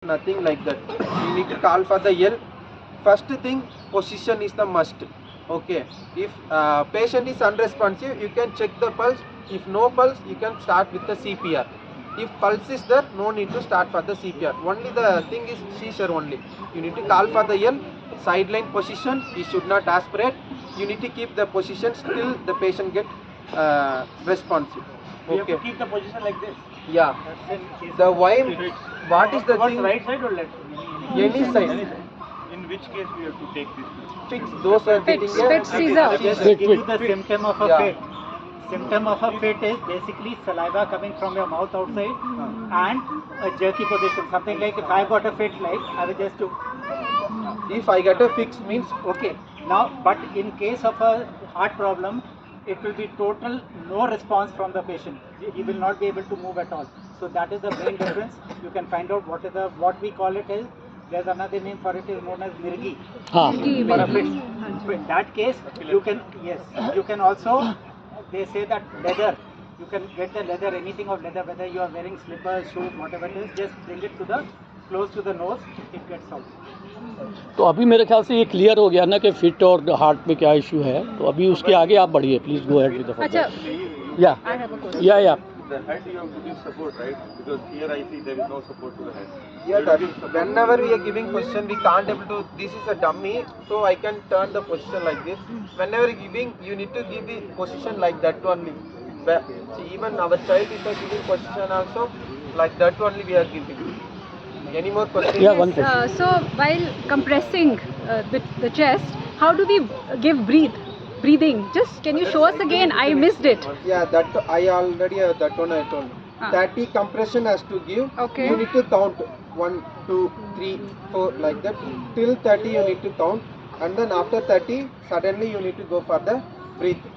Nothing like that. You need to call for the L. First thing, position is the must. Okay. If patient is unresponsive, you can check the pulse. If no pulse, you can start with the CPR. If pulse is there, no need to start for the CPR. Only the thing is seizure only. You need to call for the L. Sideline position. You should not aspirate. You need to keep the position till the patient get responsive. We have to keep the position like this. Yeah. The why? What is the Towards thing? right side or left? Any side. In which case we have to take this? Fix those are Fits, getting fits seizure. Just Fit, give you fit. the symptom of a Yeah. fit. Symptom of a fit is basically saliva coming from your mouth outside and a jerky position. Something like if I got a fit, like I will just do. If I get a fix means Okay. Now, but in case of a heart problem, it will be total no response from the patient. He will not be able to move at all. So that is the main difference. You can find out what we call it is. There's another name for it is known as mirgi. हाँ For a fit. So in that case, you can you can also. They say that leather. You can get the leather, anything of leather, whether you are wearing slippers, shoes, whatever it is. Just bring it to the close to the nose. It gets out. तो अभी मेरे ख्याल से ये clear हो गया ना कि फिट और हार्ट में क्या इशू है, तो अभी उसके आगे आप बढ़िए, please go ahead with the अच्छा, या I have a question. या The head you have to give support, right? Because here I see there is no support to the head. yeah, that whenever we are giving position, we can't able to. This is a dummy, so I can turn the position like this. Whenever giving, you need to give the position like that only. See, even our child is giving position also like that only we are giving. Any more questions? Yeah, one question. So while compressing the chest, how do we give breathing? Just can you show us again? I missed it. Yeah, that I already that one I told. 30 compression has to give. Okay. You need to count 1, 2, 3, 4 like that. Till 30 you need to count, and then after 30 suddenly you need to go for the breathe.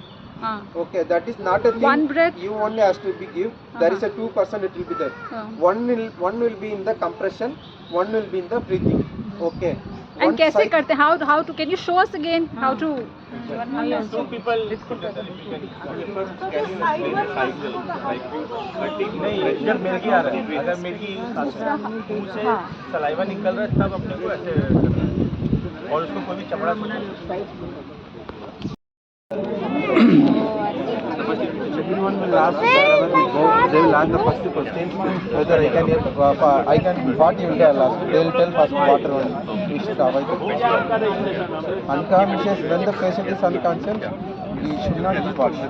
Okay, that is not a thing. One breath. You only has to be give. There is a 2% it will be there. One will be in the compression, one will be in the breathing. Okay. And One कैसे side- करते हैं? How to? Can you show us again how to? Two people. नहीं, जब मिर्गी आ रहा है, अगर मिर्गी मुंह से सलाइवा निकल रहा है तब अपने को ऐसे करना है। और उसको कोई भी चमड़ा Second one will ask they will ask the first question whether I can what you will tell us. They will tell first water one. We should avoid the unconscious. When the patient is unconscious, we should not give water.